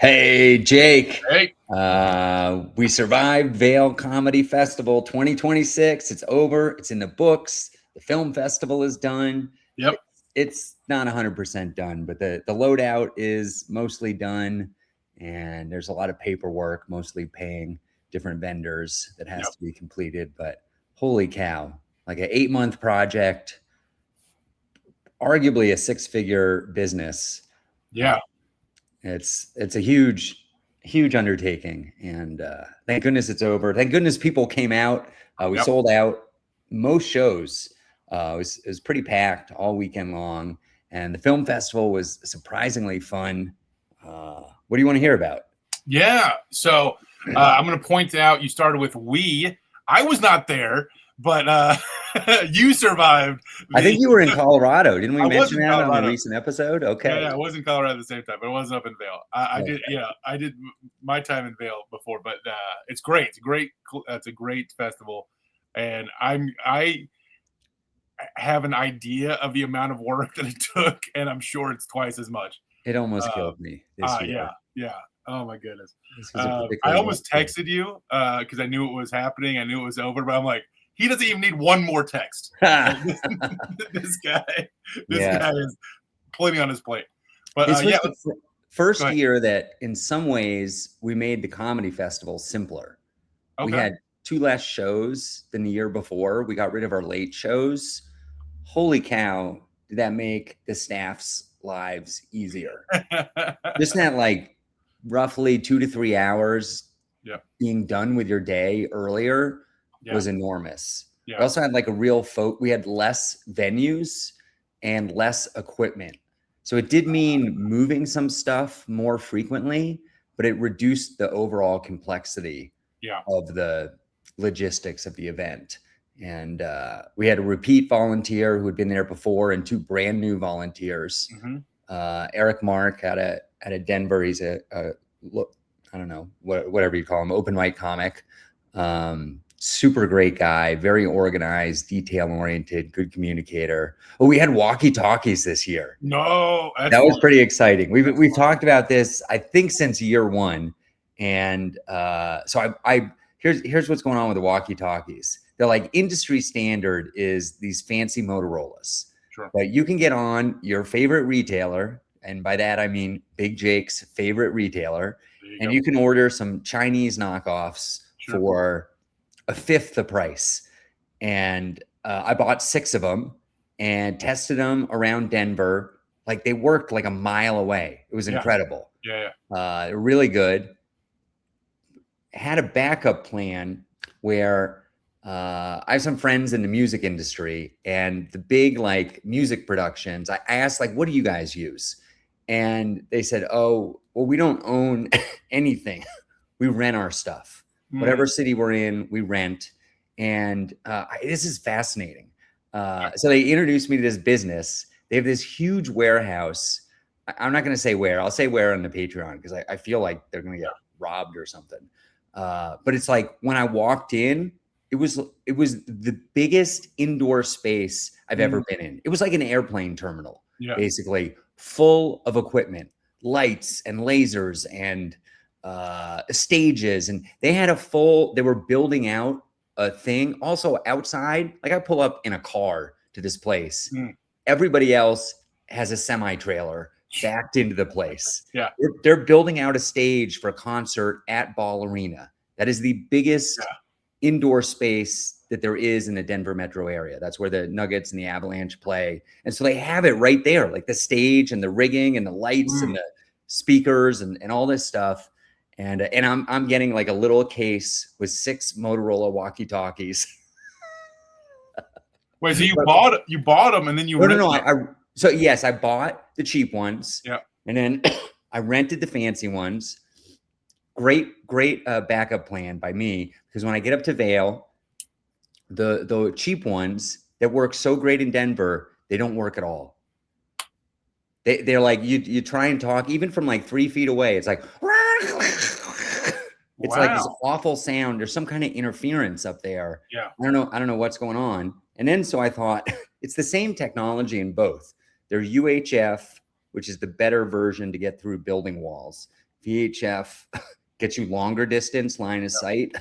Hey, Jake. Hey. We survived Vail Comedy Festival 2026. It's over. It's in the books. The film festival is done. Yep. It's not 100% done, but the loadout is mostly done. And there's a lot of paperwork, mostly paying different vendors that has Yep. to be completed. But holy cow, like an 8-month project, arguably a 6-figure business. Yeah. It's a huge undertaking, and thank goodness it's over. Thank goodness people came out. We Yep. sold out most shows. It was pretty packed all weekend long, and the film festival was surprisingly fun. What do you want to hear about? Yeah. So I'm going to point out you started with we. I was not there, but you survived. I think you were in Colorado. Didn't we I was mention in that on a Colorado. recent episode? Okay. Yeah, I was in Colorado at the same time, but I wasn't up in Vail. I did. Okay. Yeah, I did my time in Vail before, but it's great. It's great. It's a great festival, and I have an idea of the amount of work that it took, and I'm sure it's twice as much. It almost Uh, killed me this year. yeah. Oh my goodness. This was a I particularly rough almost year. texted you because I knew it was happening. I knew it was over, but I'm like, he doesn't even need one more text. This guy is plenty on his plate. But This was yeah, the first year that in some ways we made the comedy festival simpler. We okay. had 2 less shows than the year before. We got rid of our late shows. Holy cow, did that make the staff's lives easier? Just that like roughly 2 to 3 hours Yep. being done with your day earlier Yeah. was enormous. Yeah. We also had like a real we had less venues and less equipment. So it did mean moving some stuff more frequently, but it reduced the overall complexity Yeah. of the logistics of the event. And we had a repeat volunteer who had been there before and 2 brand new volunteers. Mhm. Eric Mark out of Denver. He's a I don't know, whatever you call him, open mic comic. Super great guy, very organized, detail oriented, good communicator. Oh, we had Walkie Talkies this year. No, That was pretty exciting. We've talked about this, I think, since year 1. And so here's what's going on with the Walkie Talkies. They're like industry standard is these fancy Motorola's. Sure. But you can get on your favorite retailer, and by that I mean Big Jake's favorite retailer, and you can order some Chinese knockoffs for a fifth the price. And I bought 6 of them and tested them around Denver. Like they worked like a mile away. It was incredible. Yeah. Really good. Had a backup plan where I have some friends in the music industry, and the big like music productions. I asked like, what do you guys use? And they said, oh, well, we don't own anything. We rent our stuff. Whatever city we're in, we rent. And this is fascinating. So they introduced me to this business. They have this huge warehouse. I'm not going to say where. I'll say where on the Patreon because I feel like they're going to get robbed or something. But it's like when I walked in, it was the biggest indoor space I've ever been in. It was like an airplane terminal, basically, full of equipment, lights and lasers and stages. And they had they were building out a thing. Also outside, like I pull up in a car to this place. Everybody else has a semi-trailer backed into the place. Yeah. They're building out a stage for a concert at Ball Arena. That is the biggest indoor space that there is in the Denver metro area. That's where the Nuggets and the Avalanche play. And so they have it right there, like the stage and the rigging and the lights and the speakers and all this stuff. And I'm getting like a little case with 6 Motorola Walkie Talkies. Wait, so you bought them and then you No. So yes, I bought the cheap ones. Yeah. And then I rented the fancy ones. Great backup plan by me, because when I get up to Vail, the cheap ones that work so great in Denver, they don't work at all. They're like you try and talk even from like 3 feet away. It's like it's like this awful sound. There's some kind of interference up there. Yeah. I don't know what's going on. And then so I thought it's the same technology in both. They're UHF, which is the better version to get through building walls. VHF gets you longer distance line of sight,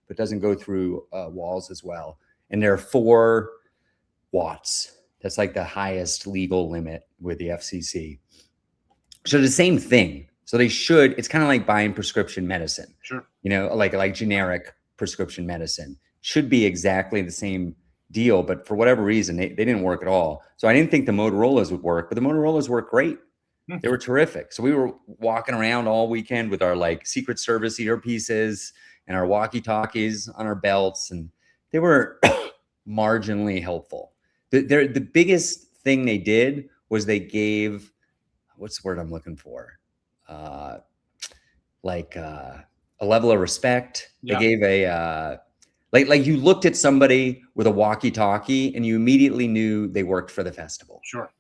but doesn't go through walls as well. And they're 4 watts. That's like the highest legal limit with the FCC. So the same thing. So they should, it's kind of like buying prescription medicine. Sure. You know, like generic prescription medicine. Should be exactly the same deal, but for whatever reason, they didn't work at all. So I didn't think the Motorola's would work, but the Motorola's work great. They were terrific. So we were walking around all weekend with our like Secret Service earpieces and our Walkie Talkies on our belts, and they were marginally helpful. The biggest thing they did was they gave, what's the word I'm looking for? Like a level of respect. Yeah. They gave a like you looked at somebody with a walkie-talkie and you immediately knew they worked for the festival. Sure.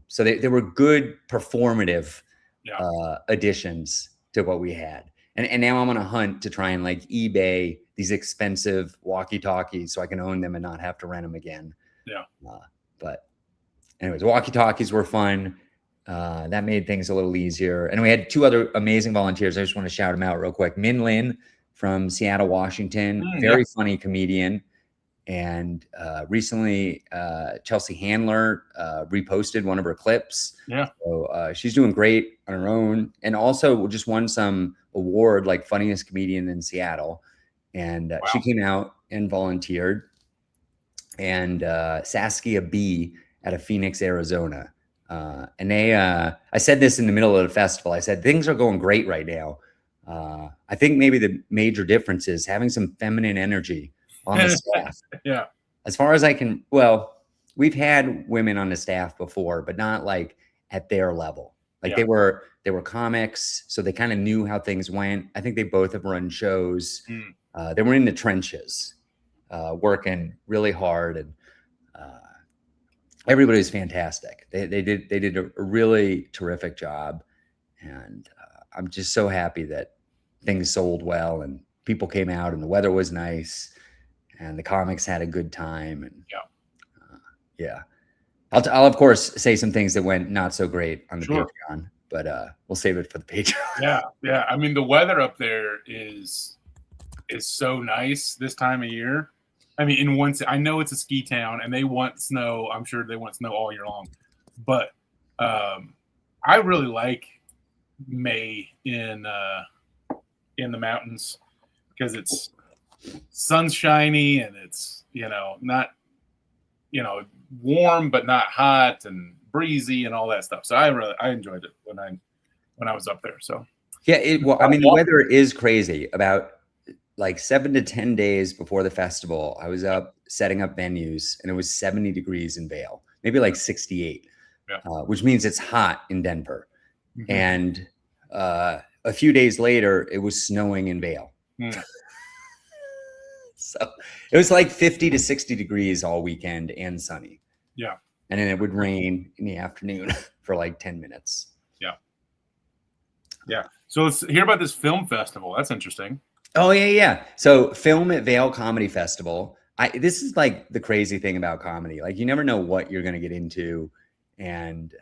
So they were good performative Yeah. additions to what we had. And now I'm on a hunt to try and like eBay these expensive walkie-talkies so I can own them and not have to rent them again. Yeah. But anyways, walkie-talkies were fun. That made things a little easier. And we had 2 other amazing volunteers. I just want to shout them out real quick. Min Lin from Seattle, Washington, very funny comedian. And recently, Chelsea Handler reposted one of her clips. Yeah. So she's doing great on her own, and also just won some award like funniest comedian in Seattle. And she came out and volunteered. And Saskia B out of Phoenix, Arizona. And they, I said this in the middle of the festival. I said, things are going great right now. I think maybe the major difference is having some feminine energy on the staff. Yeah. As far as I can, well, we've had women on the staff before, but not like at their level. Like they were comics, so they kind of knew how things went. I think they both have run shows. They were in the trenches, working really hard, and everybody was fantastic. They did a really terrific job, and I'm just so happy that things sold well and people came out and the weather was nice and the comics had a good time. And I'll of course say some things that went not so great on the Patreon, but we'll save it for the Patreon. Yeah. I mean, the weather up there is so nice this time of year. I mean, I know it's a ski town and they want snow. I'm sure they want snow all year long, but I really like May in the mountains because it's sun's shiny and it's not warm but not hot and breezy and all that stuff. So I enjoyed it when I was up there. So yeah, I mean the weather is crazy. About like 7 to 10 days before the festival, I was up setting up venues and it was 70 degrees in Vail, maybe like 68, which means it's hot in Denver. And a few days later, it was snowing in Vail. So it was like 50 to 60 degrees all weekend and sunny. Yeah. And then it would rain in the afternoon for like 10 minutes. Yeah. So let's hear about this film festival. That's interesting. Oh, yeah. So film at Vail Comedy Festival. This is like the crazy thing about comedy. Like you never know what you're going to get into and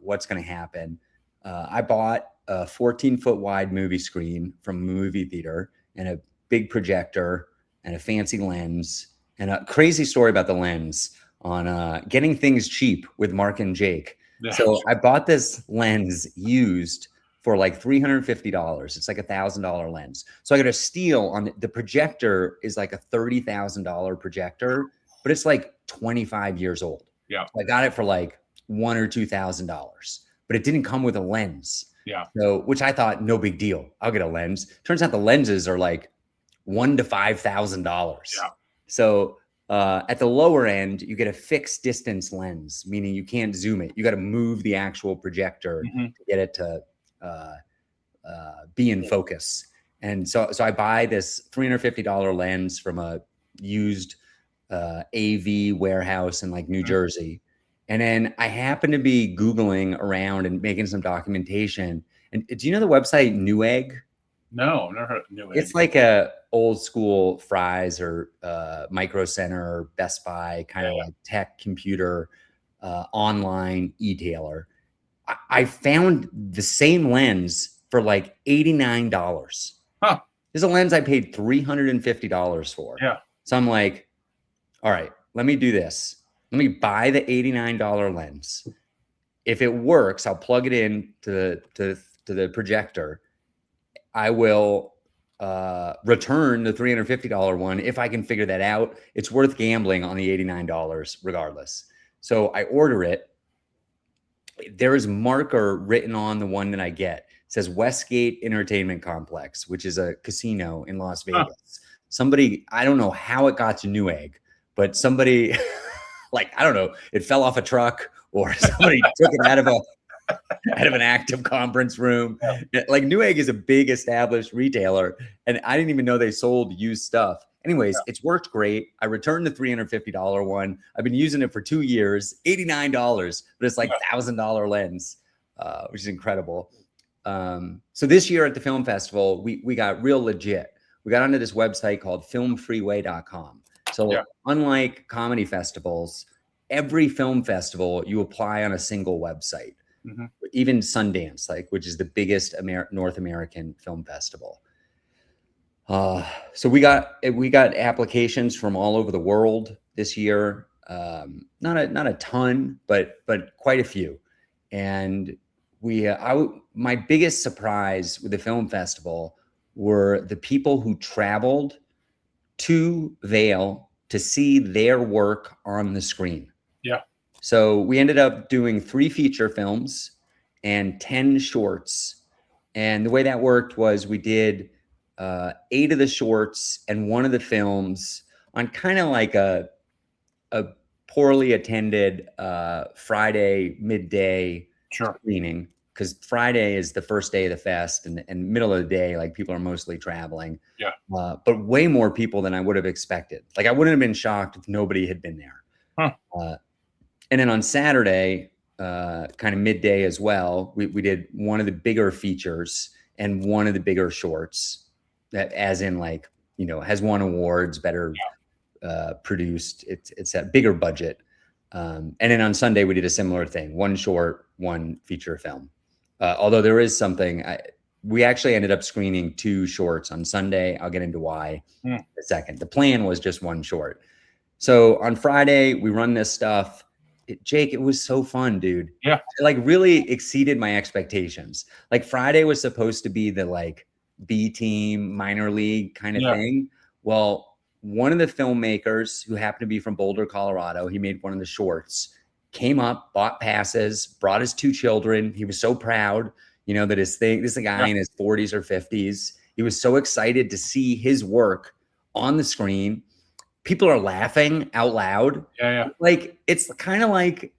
what's going to happen. I bought a 14-foot wide movie screen from a movie theater and a big projector and a fancy lens, and a crazy story about the lens on getting things cheap with Mark and Jake. Yeah. So I bought this lens used for like $350. It's like $1,000 lens. So I got a steal on the projector is like a $30,000 projector, but it's like 25 years old. Yeah. So I got it for like $1,000 or $2,000, but it didn't come with a lens. Yeah. So, which I thought, no big deal. I'll get a lens. Turns out the lenses are like $1,000 to $5,000. Yeah. So at the lower end, you get a fixed distance lens, meaning you can't zoom it. You got to move the actual projector to get it to be in focus. And so I buy this $350 lens from a used AV warehouse in like New Jersey. And then I happen to be Googling around and making some documentation. And do you know the website Newegg? No, never heard of Newegg. It's like a old school Fry's or Micro Center or Best Buy kind of like tech computer online e-tailer. I found the same lens for like $89. Huh. This is a lens I paid $350 for. Yeah. So I'm like, all right, let me do this. Let me buy the $89 lens. If it works, I'll plug it in to the projector. I will return the $350 one if I can figure that out. It's worth gambling on the $89 regardless. So I order it. There is marker written on the one that I get. It says Westgate Entertainment Complex, which is a casino in Las Vegas. Huh. Somebody, I don't know how it got to Newegg, but somebody, like, I don't know, it fell off a truck or somebody took it out of an active conference room. Yeah. Like Newegg is a big established retailer, and I didn't even know they sold used stuff. Anyways, It's worked great. I returned the $350 one. I've been using it for 2 years, $89, but it's like $1,000 lens, which is incredible. So this year at the film festival, we got real legit. We got onto this website called filmfreeway.com. So unlike comedy festivals, every film festival, you apply on a single website. Mm-hmm. Even Sundance, which is the biggest North American film festival. So we got applications from all over the world this year. Not a ton, but quite a few. And my biggest surprise with the film festival were the people who traveled to Vail to see their work on the screen. Yeah. So we ended up doing 3 feature films and 10 shorts. And the way that worked was we did 8 of the shorts and 1 of the films on kind of like a poorly attended Friday midday screening, because Friday is the first day of the fest, and middle of the day, like, people are mostly traveling. Yeah. But way more people than I would have expected. Like, I wouldn't have been shocked if nobody had been there. Huh. And then on Saturday, kind of midday as well, we did 1 of the bigger features and 1 of the bigger shorts, that, as in, like, you know, has won awards, better produced. It's a bigger budget. And then on Sunday we did a similar thing: 1 short, 1 feature film. Although there is something, we actually ended up screening 2 shorts on Sunday. I'll get into why in a second. The plan was just 1 short. So on Friday we run this stuff. Jake, it was so fun, dude. Yeah. It, like, really exceeded my expectations. Like, Friday was supposed to be the, like, B team minor league kind of thing. Well, one of the filmmakers, who happened to be from Boulder, Colorado, he made 1 of the shorts, came up, bought passes, brought his 2 children. He was so proud, you know, that this is a guy in his 40s or 50s. He was so excited to see his work on the screen. People are laughing out loud. Yeah. Like, it's kind of like,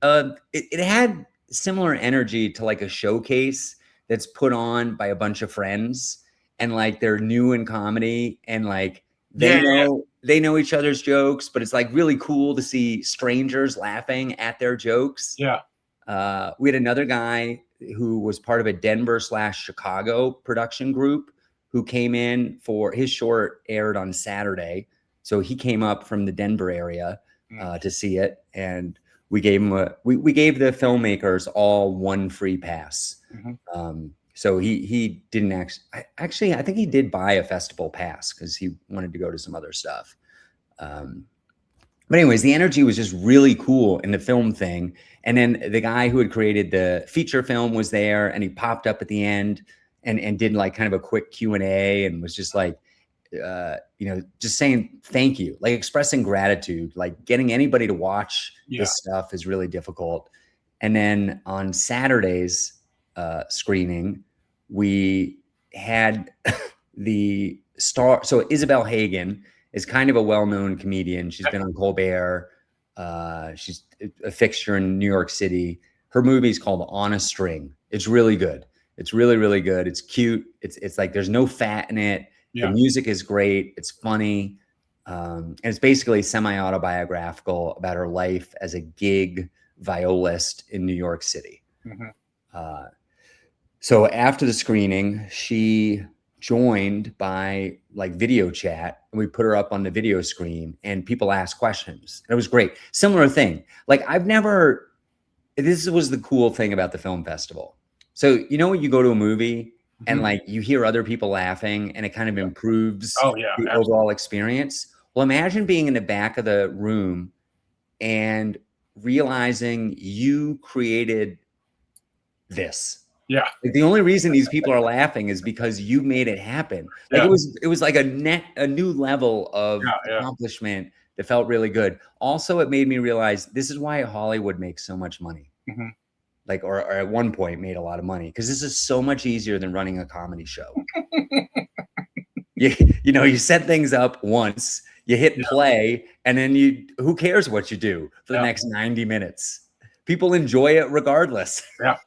it had similar energy to, like, a showcase that's put on by a bunch of friends, and, like, they're new in comedy, and, like, they know each other's jokes, but it's, like, really cool to see strangers laughing at their jokes. Yeah. We had another guy who was part of a Denver/Chicago production group who came in for his short, aired on Saturday. So he came up from the Denver area to see it, and we gave him we gave the filmmakers all 1 free pass. Mm-hmm. So he didn't actually, I think he did buy a festival pass because he wanted to go to some other stuff. But anyways, the energy was just really cool in the film thing. And then the guy who had created the feature film was there, and he popped up at the end and did, like, kind of a quick Q&A, and was just like, you know, just saying thank you, like, expressing gratitude. Like, getting anybody to watch this stuff is really difficult. And then on Saturday's screening, we had the star. So Isabel Hagen is kind of a well-known comedian. She's been on Colbert. She's a fixture in New York City. Her movie is called On a String. It's really good. It's really, really good. It's cute. It's like, there's no fat in it. The music is great. It's funny. And it's basically semi-autobiographical about her life as a gig violist in New York City. Mm-hmm. So after the screening, she joined by, like, video chat, and we put her up on the video screen, and people asked questions. And it was great. Similar thing. Like, this was the cool thing about the film festival. So, you know, when you go to a movie and like you hear other people laughing and it kind of improves Oh yeah, the absolutely. overall experience. Well, imagine being in the back of the room and realizing you created this. Yeah. Like the only reason these people are laughing is because you made it happen. Like Yeah. it was like a new level of Yeah. accomplishment that felt really good. Also, it made me realize this is why Hollywood makes so much money. Mm-hmm. Like, or at one point made a lot of money because this is so much easier than running a comedy show. You set things up once, you hit play, and then who cares what you do for the next 90 minutes? People enjoy it regardless. Yeah.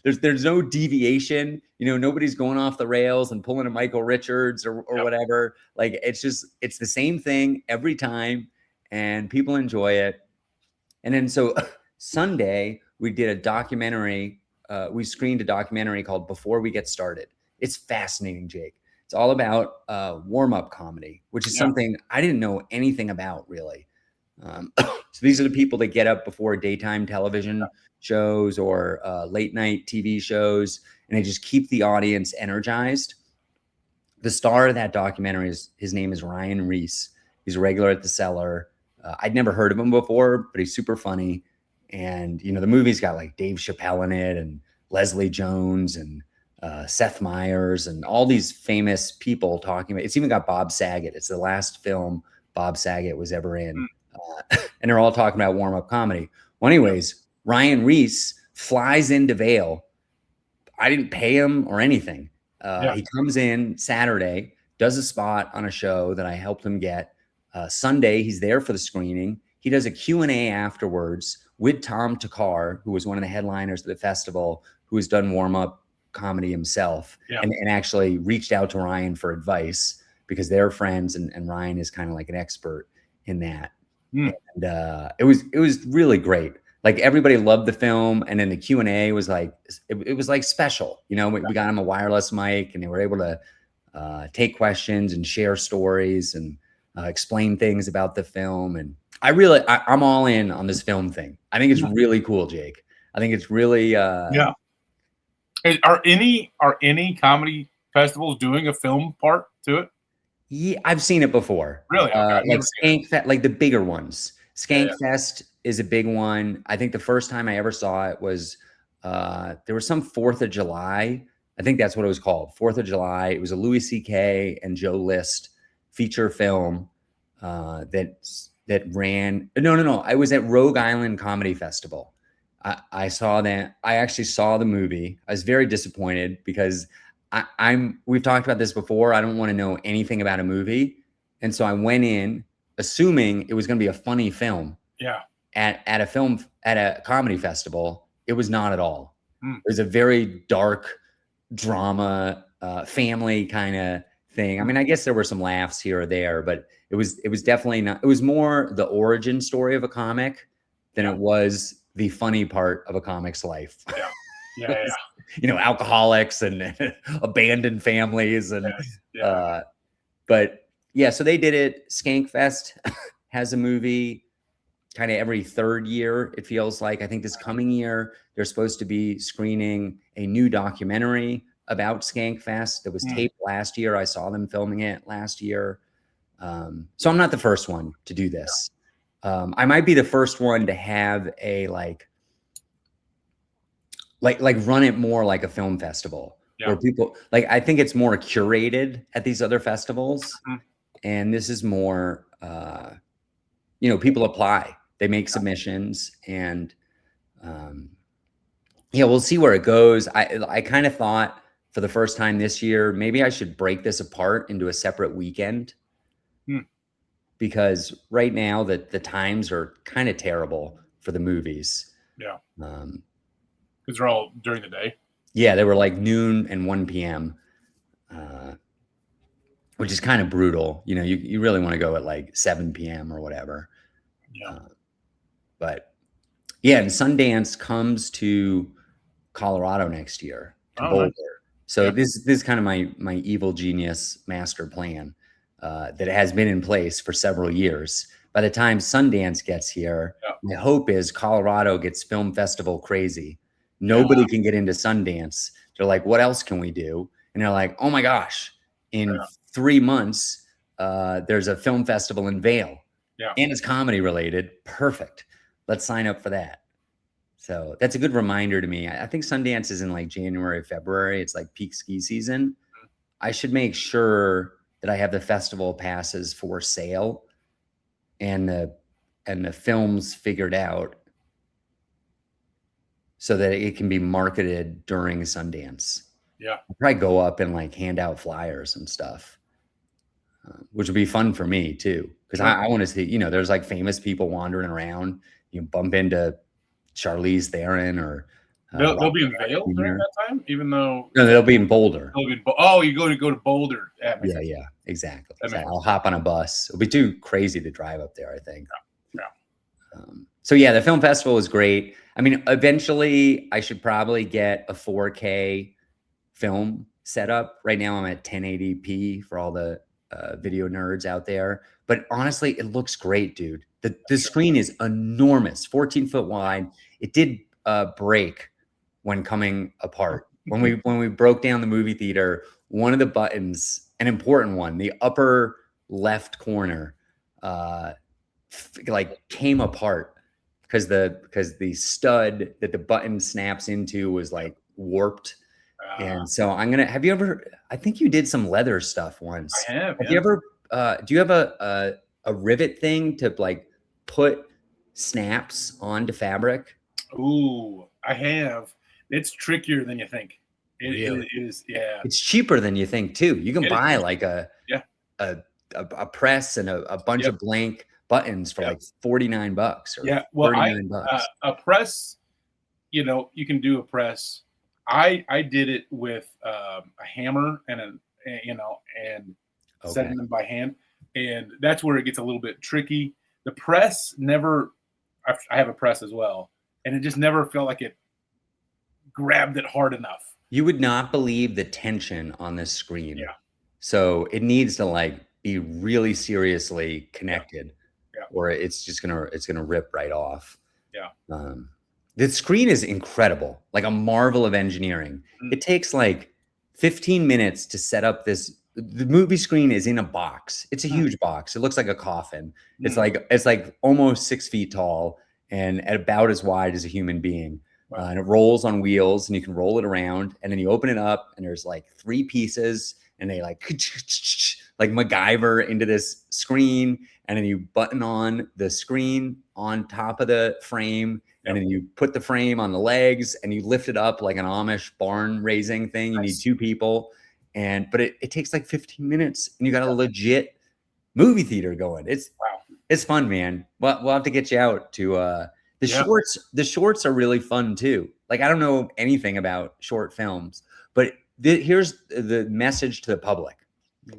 There's no deviation. Nobody's going off the rails and pulling a Michael Richards or whatever. Like it's the same thing every time, and people enjoy it. And then so Sunday we did a documentary. We screened a documentary called Before We Get Started. It's fascinating, Jake. It's all about warm-up comedy, which is something I didn't know anything about really. So these are the people that get up before daytime television shows or late night TV shows, and they just keep the audience energized. The star of that documentary his name is Reiss. He's a regular at the Cellar. I'd never heard of him before, but he's super funny. And the movie's got like Dave Chappelle in it, and Leslie Jones, and Seth Meyers, and all these famous people talking about. It's even got Bob Saget. It's the last film Bob Saget was ever in. And they're all talking about warm-up comedy. Well, anyways, Reiss flies into Vail. I didn't pay him or anything. He comes in Saturday, does a spot on a show that I helped him get. Sunday, he's there for the screening. He does a Q&A afterwards with Tom Thakkar, who was one of the headliners of the festival, who has done warm-up comedy himself, and actually reached out to Ryan for advice because they're friends, and Ryan is kind of like an expert in that. And it was really great. Like everybody loved the film, and then the Q&A was like it was like special. We got him a wireless mic, and they were able to take questions and share stories and explain things about the film. And I'm all in on this film thing. I think it's really cool, Jake. I think it's really Are any comedy festivals doing a film part to it? Yeah, I've seen it before. Really? Okay. Like Skankfest, like the bigger ones. Skankfest is a big one. I think the first time I ever saw it was there was some 4th of July. I think that's what it was called, 4th of July. It was a Louis C.K. and Joe List feature film that ran. No. I was at Rogue Island Comedy Festival. I saw that. I actually saw the movie. I was very disappointed because we've talked about this before. I don't want to know anything about a movie. And so I went in assuming it was going to be a funny film. Yeah. At a comedy festival. It was not at all. It was a very dark drama, family kind of thing. I mean, I guess there were some laughs here or there, but it was definitely not. It was more the origin story of a comic than it was the funny part of a comic's life. Yeah. Alcoholics and abandoned families and but yeah, so they did it. Skankfest has a movie kind of every 3rd year, it feels like. I think this coming year they're supposed to be screening a new documentary about Skankfest that was taped last year. I saw them filming it last year. So I'm not the first one to do this. I might be the first one to have a like run it more like a film festival where people I think it's more curated at these other festivals. And this is more, people apply, they make submissions, and we'll see where it goes. I kind of thought for the first time this year, maybe I should break this apart into a separate weekend. Because right now the times are kind of terrible for the movies. Yeah. Because they're all during the day. Yeah, they were like noon and 1 p.m., which is kind of brutal. You really want to go at like 7 p.m. or whatever. Yeah. But yeah, and Sundance comes to Colorado next year to Boulder. Nice. So this is kind of my evil genius master plan that has been in place for several years. By the time Sundance gets here, my hope is Colorado gets film festival crazy. Nobody can get into Sundance. they're like, what else can we do? And they're like, oh my gosh, in 3 months, there's a film festival in Vail. Yeah. And it's comedy related. Perfect. Let's sign up for that. So that's a good reminder to me. I think Sundance is in like January, February. It's like peak ski season. I should make sure that I have the festival passes for sale and the films figured out so that it can be marketed during Sundance. Yeah. I'll probably go up and like hand out flyers and stuff, which would be fun for me too. Because Sure. I want to see, there's like famous people wandering around. You bump into Charlize Theron or they'll be in Vail during that time, even though no, they'll be in Boulder. You go to Boulder. Yeah, exactly. I'll hop on a bus. It'll be too crazy to drive up there, I think. Yeah. So yeah, the film festival is great. I mean, eventually I should probably get a 4K film set up. Right now I'm at 1080p for all the video nerds out there. But honestly, it looks great, dude. The screen is enormous, 14 foot wide. It did break when coming apart. When we broke down the movie theater, one of the buttons, an important one, the upper left corner, like came apart because the stud that the button snaps into was like warped. And so I think you did some leather stuff once. I have. Have you ever, do you have a rivet thing to like put snaps onto fabric? Ooh, I have. It's trickier than you think. It is. Yeah. It's cheaper than you think too. You can buy like a press and a bunch of blank buttons for like $49 or $39. A press, you can do a press. I did it with a hammer and setting them by hand, and that's where it gets a little bit tricky. The press never. I have a press as well, and it just never felt like it grabbed it hard enough. You would not believe the tension on this screen. Yeah. So it needs to like be really seriously connected, or it's gonna rip right off. Yeah. The screen is incredible, like a marvel of engineering. It takes like 15 minutes to set up this. The movie screen is in a box. It's a huge box. It looks like a coffin. It's like almost 6 feet tall and at about as wide as a human being. Wow. And it rolls on wheels, and you can roll it around, and then you open it up, and there's like 3 pieces, and they like MacGyver into this screen, and then you button on the screen on top of the frame, and then you put the frame on the legs, and you lift it up like an Amish barn raising thing. You need 2 people, but it takes like 15 minutes, and you got a legit movie theater going. It's fun, man. We'll have to get you out to shorts. The shorts are really fun too. Like, I don't know anything about short films, but here's the message to the public.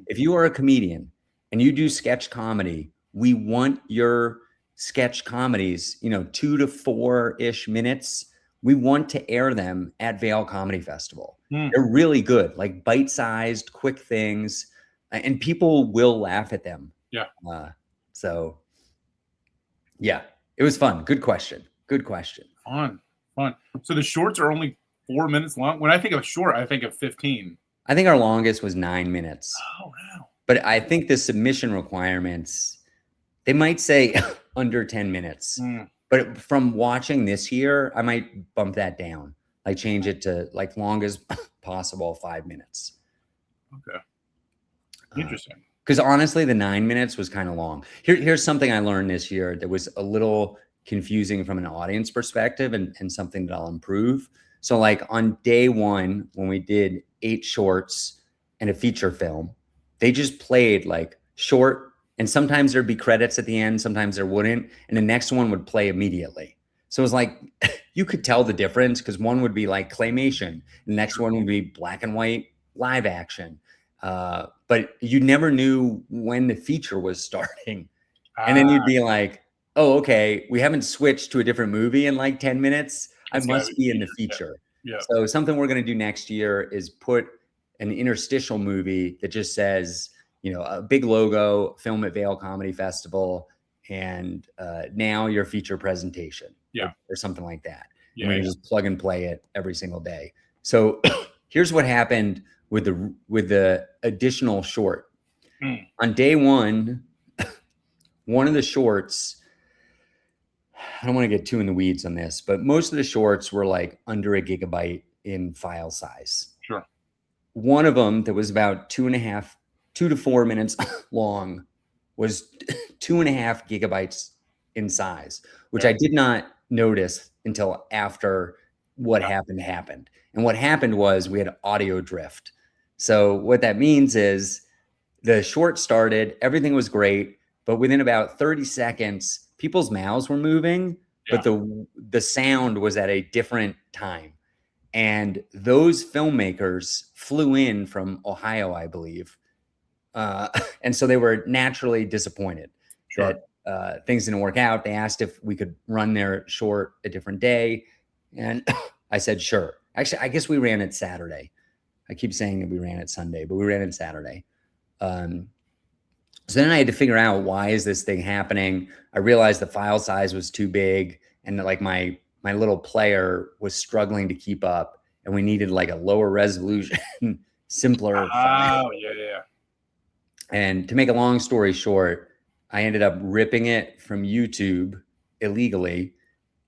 If you are a comedian and you do sketch comedy, we want your sketch comedies, 2 to 4-ish minutes. We want to air them at Vail Comedy Festival. They're really good, like bite-sized, quick things, and people will laugh at them. Yeah. So yeah, it was fun. Good question. Fun. So the shorts are only 4 minutes long. When I think of short, I think of 15. I think our longest was 9 minutes. Oh, wow. But I think the submission requirements, they might say under 10 minutes. But from watching this year, I might bump that down. Like change it to like longest possible 5 minutes. Okay. Interesting. Because honestly, the 9 minutes was kind of long. Here's something I learned this year that was a little confusing from an audience perspective, and something that I'll improve. So like on day 1, when we did 8 shorts and a feature film, they just played like short, and sometimes there'd be credits at the end, sometimes there wouldn't, and the next one would play immediately. So it was like, you could tell the difference, because one would be like claymation, the next one would be black and white live action. But you never knew when the feature was starting. And then you'd be like, oh, okay, we haven't switched to a different movie in like 10 minutes. I must be in the feature. Yeah. So something we're going to do next year is put an interstitial movie that just says, a big logo, film at Vail Comedy Festival, and now your feature presentation. Yeah. Or something like that. Yeah. And we just plug and play it every single day. So here's what happened with the additional short. On day one, one of the shorts, I don't want to get too in the weeds on this, but most of the shorts were like under a gigabyte in file size. Sure. One of them that was about 2 to 4 minutes long was 2.5 gigabytes in size, which I did not notice until after what happened. And what happened was we had audio drift. So what that means is the short started, everything was great, but within about 30 seconds, people's mouths were moving, but the sound was at a different time. And those filmmakers flew in from Ohio, I believe. And so they were naturally disappointed that things didn't work out. They asked if we could run their short a different day. And I said, sure. Actually, I guess we ran it Saturday. I keep saying that we ran it Sunday, but we ran it Saturday. So then I had to figure out, why is this thing happening? I realized the file size was too big, and like my little player was struggling to keep up, and we needed like a lower resolution, simpler file. Oh, yeah. And to make a long story short, I ended up ripping it from YouTube illegally,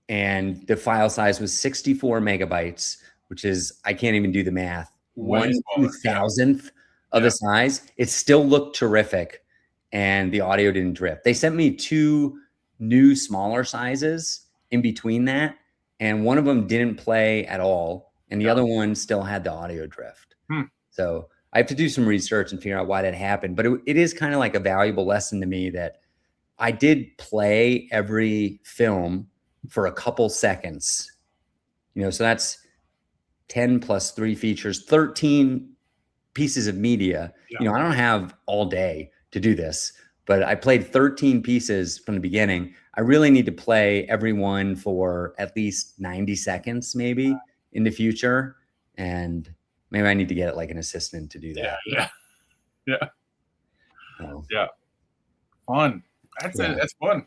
and the file size was 64 megabytes, which is, I can't even do the math, 1/2000th of the size. It still looked terrific, and the audio didn't drift. They sent me 2 new smaller sizes in between that, and one of them didn't play at all, and the other one still had the audio drift. So I have to do some research and figure out why that happened. But it is kind of like a valuable lesson to me that I did play every film for a couple seconds. So that's 10 plus 3 features, 13 pieces of media. I don't have all day to do this, but I played 13 pieces from the beginning. I really need to play every one for at least 90 seconds, maybe in the future. And maybe I need to get like an assistant to do that. Yeah. Oh. Yeah. Fun. That's fun.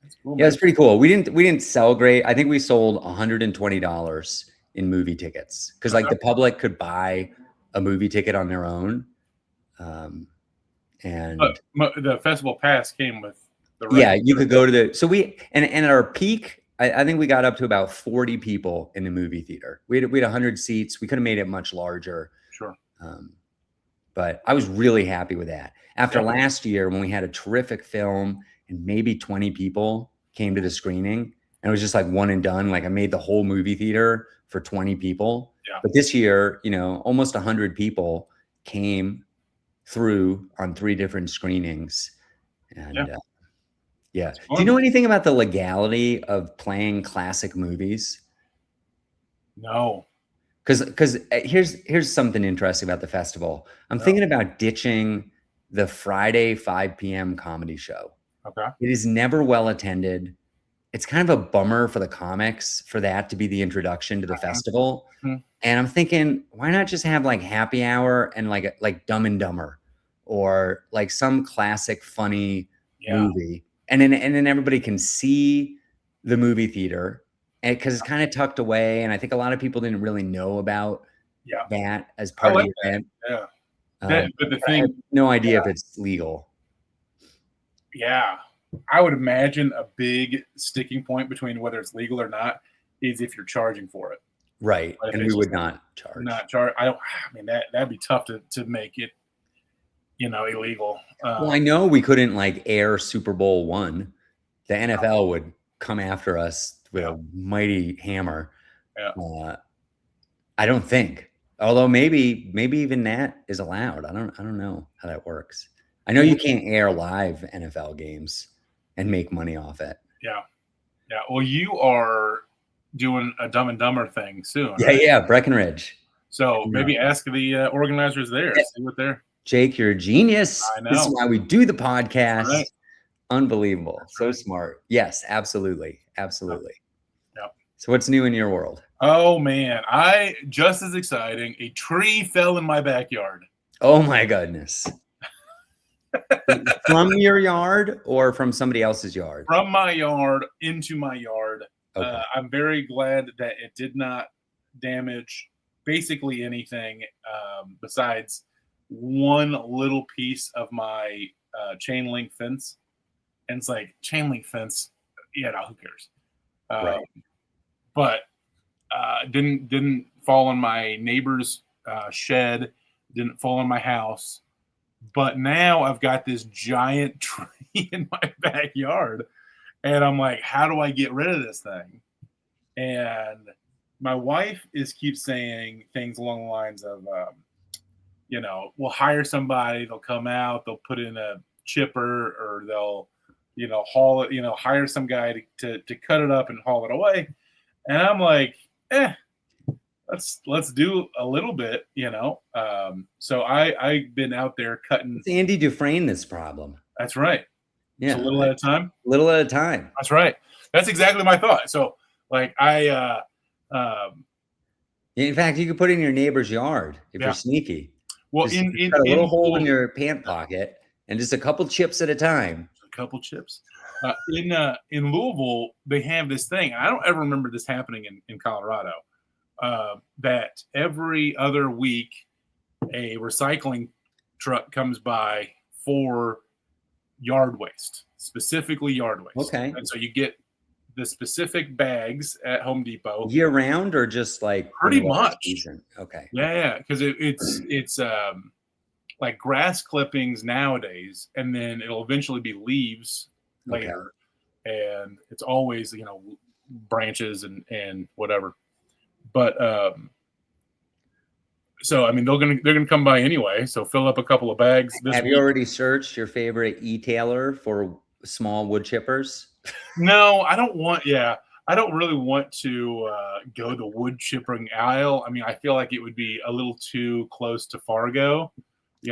That's cool, yeah, it's pretty cool. We didn't sell great. I think we sold $120 in movie tickets, because like the public could buy a movie ticket on their own. And the festival pass came with the you could go to and at our peak, I think we got up to about 40 people in the movie theater. We had 100 seats. We could have made it much larger. Sure. But I was really happy with that. After last year, when we had a terrific film and maybe 20 people came to the screening, and it was just like one and done. Like I made the whole movie theater for 20 people. Yeah. But this year, almost 100 people came through on 3 different screenings. And do you know anything about the legality of playing classic movies? No. Because here's something interesting about the festival. I'm thinking about ditching the Friday 5 p.m. comedy show. Okay. It is never well attended. It's kind of a bummer for the comics for that to be the introduction to the festival. And I'm thinking, why not just have like happy hour and like Dumb and Dumber, or like some classic funny movie, and then everybody can see the movie theater, and because it's kind of tucked away, and I think a lot of people didn't really know about that as part of the event. Yeah. But the thing, I have no idea if it's legal. Yeah. I would imagine a big sticking point between whether it's legal or not is if you're charging for it. Right. And we would not charge. I mean, that'd be tough to make it, illegal. Well, I know we couldn't like air Super Bowl I. The NFL would come after us with a mighty hammer. Yeah. I don't think. Although maybe even that is allowed. I don't know how that works. I know you can't air live NFL games and make money off it. Yeah. Yeah. Well, you are doing a Dumb and Dumber thing soon. Yeah. Right? Yeah. Breckenridge. So maybe ask the organizers there. See what they're. Jake, you're a genius. I know. This is why we do the podcast. Right. Unbelievable. That's so right. Smart. Yes, absolutely. Absolutely. Yep. So what's new in your world? Oh man, just as exciting. A tree fell in my backyard. Oh my goodness. From your yard or from somebody else's yard? From my yard into my yard. Okay. I'm very glad that it did not damage basically anything besides one little piece of my chain link fence. And it's like chain link fence, who cares? Right. But didn't fall on my neighbor's shed, didn't fall on my house. But now I've got this giant tree in my backyard, and I'm like, how do I get rid of this thing? And my wife keeps saying things along the lines of, we'll hire somebody, they'll come out, they'll put in a chipper, or they'll, haul it, hire some guy to cut it up and haul it away. And I'm like, let's do a little bit, So I've been out there cutting. It's Andy Dufresne, this problem. That's right. Yeah. It's a little at a time. Little at a time. That's right. That's exactly my thought. So like in fact, you could put it in your neighbor's yard if you're sneaky. Well, just cut a little hole in your pant pocket and just a couple chips at a time. A couple chips. In Louisville, they have this thing. I don't ever remember this happening in Colorado. That every other week, a recycling truck comes by for yard waste, specifically yard waste. Okay. And so you get the specific bags at Home Depot year round, or just like pretty much season? Okay. Yeah, because it's like grass clippings nowadays, and then it'll eventually be leaves later, and it's always branches and whatever. But so I mean they're gonna come by anyway. So fill up a couple of bags. Have you already searched your favorite e-tailer for small wood chippers? No, I don't want. Yeah, I don't really want to go the wood chipping aisle. I mean, I feel like it would be a little too close to Fargo.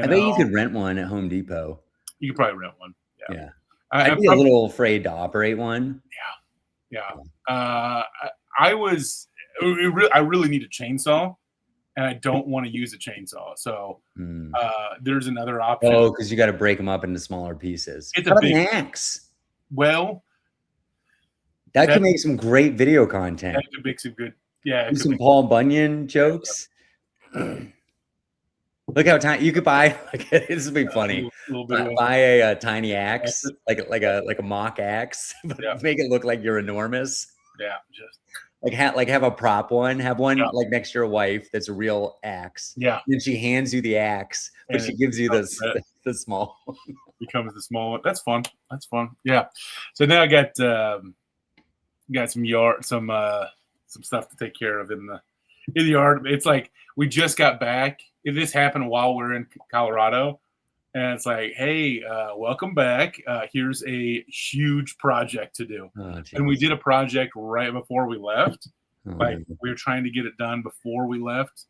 I bet you could rent one at Home Depot. You could probably rent one. Yeah. I'd be a little afraid to operate one. Yeah. I really need a chainsaw, and I don't want to use a chainsaw. So there's another option. Oh, because you got to break them up into smaller pieces. It's an axe. Well, that could make some great video content. That could make some good. Yeah. Some Paul Bunyan jokes. Look how tiny you could buy. This would be funny. Buy a tiny axe, like a mock axe, but make it look like you're enormous. Yeah, just have a prop one. Have one like next to your wife that's a real axe. Yeah. Then she hands you the axe, but she gives you the small one. Becomes the small one. That's fun. That's fun. Yeah. So now I got some stuff to take care of in the yard. It's like we just got back. This happened while we're in Colorado, and it's like, hey, welcome back. Here's a huge project to do. And we did a project right before we left. We were trying to get it done before we left,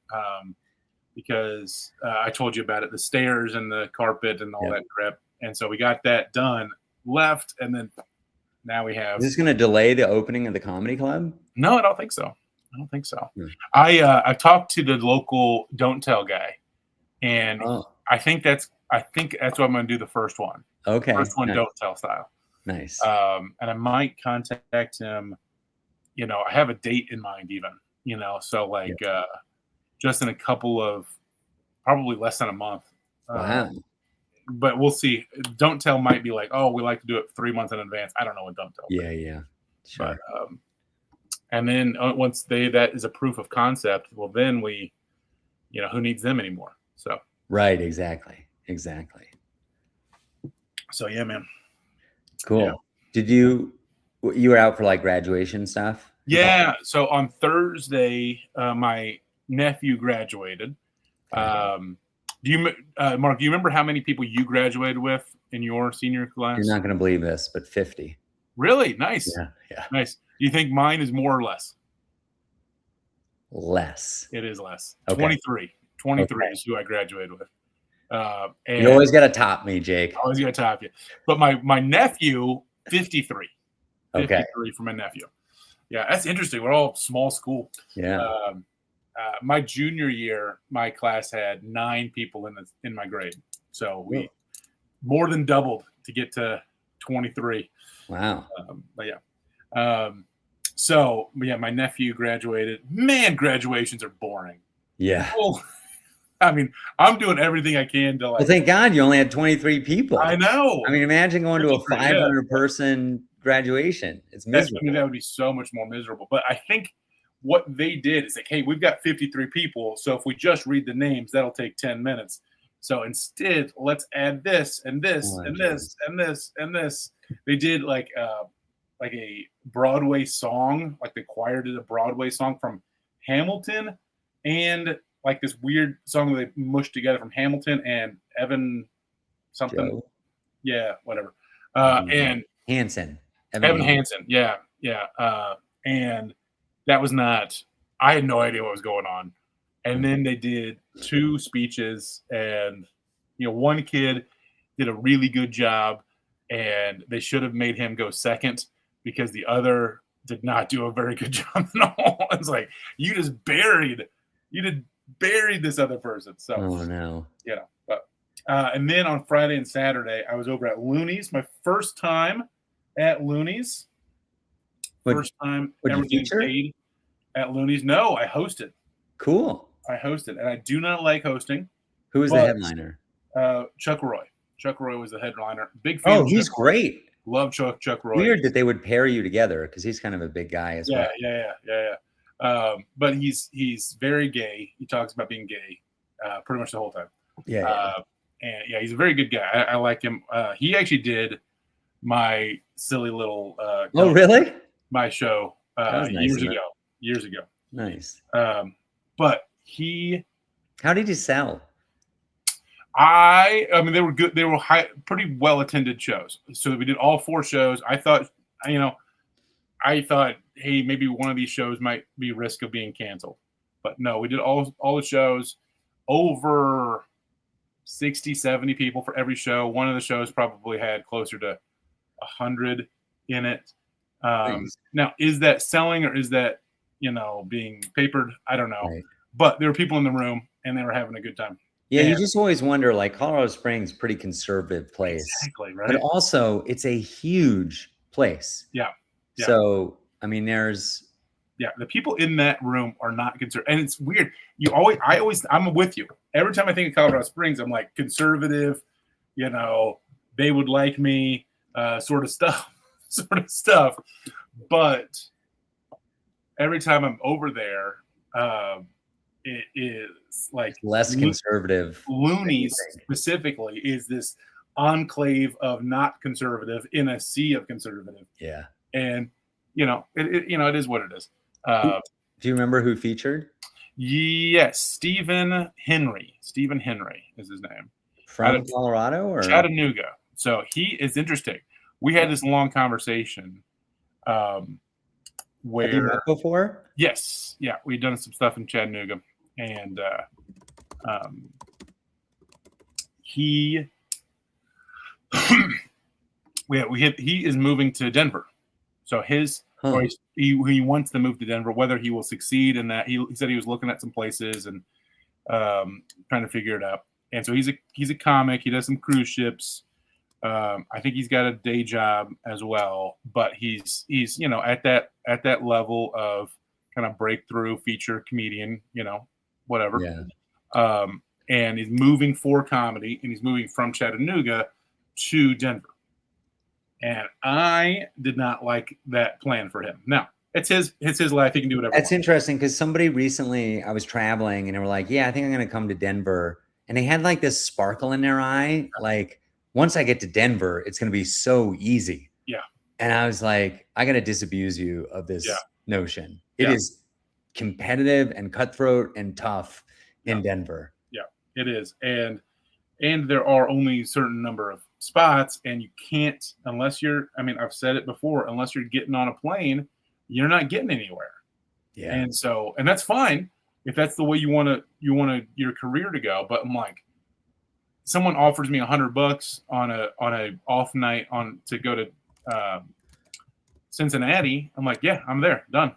because I told you about it, the stairs and the carpet and all that crap. And so we got that done, left, and then now we have. Is this going to delay the opening of the comedy club? No, I don't think so. I talked to the local Don't Tell guy, and I think that's what I'm going to do the first one. Okay. First one, Don't Tell style. Nice. And I might contact him. I have a date in mind even, so like just in a couple of, probably less than a month. Wow. But we'll see. Don't Tell might be like, oh, we like to do it 3 months in advance. I don't know what Don't Tell. Yeah. Sure. But, and then once that is a proof of concept, well, then we, who needs them anymore? So. Right. Exactly. So yeah, man. Cool. Yeah. Did you were out for like graduation stuff? Yeah. So on Thursday, my nephew graduated. Mark, do you remember how many people you graduated with in your senior class? You're not going to believe this, but 50. Really? Nice. Yeah. Nice. Do you think mine is more or less? Less. It is less. Okay. 23. 23 is who I graduated with. And you always got to top me, Jake. Always got to top you. But my nephew, 53. 53 for my nephew. Yeah, that's interesting. We're all small school. Yeah. My junior year, my class had 9 people in my grade. So we more than doubled to get to 23. Wow. So my nephew graduated. Man, graduations are boring. Yeah. Well, I mean, I'm doing everything I can to Well, thank God you only had 23 people. I know. I mean, imagine going to a 53, yeah. 500 person graduation. It's I miserable. mean, that would be so much more miserable. But I think what they did is like, hey, we've got 53 people. So if we just read the names, that'll take 10 minutes. So instead, let's add this and this Oh, and geez. this and this and this. They did like a Broadway song, like the choir did a Broadway song from Hamilton, and like this weird song that they mushed together from Hamilton and Evan something. Joe Yeah, whatever. And Hansen. Evan Hansen. Yeah, yeah. And that was not. I had no idea what was going on. And then they did 2 speeches, and one kid did a really good job, and they should have made him go second because the other did not do a very good job at all. It's like you just buried this other person. So Oh no. but and then on Friday and Saturday, I was over at Loonee's, my first time at Loonee's. First time ever getting paid at Loonee's. No, I hosted. Cool. I hosted, and I do not like hosting. Who was the headliner? Chuck Roy. Chuck Roy was the headliner. Big fan. Oh, he's great. Love Chuck Roy. Weird that they would pair you together because he's kind of a big guy as well. Yeah. But he's very gay. He talks about being gay pretty much the whole time. Yeah. And yeah, he's a very good guy. I like him. He actually did my silly little oh, really? My show nice years ago. Nice. But he. How did you sell? I mean, they were good. They were pretty well attended shows. So we did all 4 shows. I thought, hey, maybe one of these shows might be risk of being canceled. But no, we did all the shows. Over 60, 70 people for every show. One of the shows probably had closer to 100 in it. Now, is that selling or is that, being papered? I don't know. Right. But there were people in the room and they were having a good time. Yeah, you just always wonder, like Colorado Springs, pretty conservative place. Exactly, right? But also, it's a huge place. Yeah. So, I mean, the people in that room are not conservative. And it's weird. I'm with you. Every time I think of Colorado Springs, I'm like conservative, they would like me, sort of stuff. But every time I'm over there, it is like less conservative. Loonee's specifically is this enclave of not conservative in a sea of conservative. Yeah. And it is what it is. Do you remember who featured? Yes, Stephen Henry. Stephen Henry is his name. From Colorado or Chattanooga. So he is interesting. We had this long conversation. Where have you met before? Yes, yeah, we've done some stuff in Chattanooga, and he he is moving to Denver, so he wants to move to Denver. Whether he will succeed in that, he said he was looking at some places and trying to figure it out. And so he's a comic. He does some cruise ships. I think he's got a day job as well, but he's at that level of kind of breakthrough feature comedian, whatever. Yeah. And he's moving for comedy, and he's moving from Chattanooga to Denver. And I did not like that plan for him. Now, it's his life. He can do whatever. That's interesting because somebody recently, I was traveling and they were like, yeah, I think I'm going to come to Denver. And they had like this sparkle in their eye. Like, once I get to Denver, it's going to be so easy. Yeah. And I was like, I got to disabuse you of this notion. It is competitive and cutthroat and tough in Denver. Yeah, it is. And there are only a certain number of spots, and you can't, unless you're, I've said it before, unless you're getting on a plane, you're not getting anywhere. Yeah. And that's fine if that's the way you want your career to go. But I'm like, someone offers me $100 on a off night to go to Cincinnati. I'm like, yeah, I'm there, done.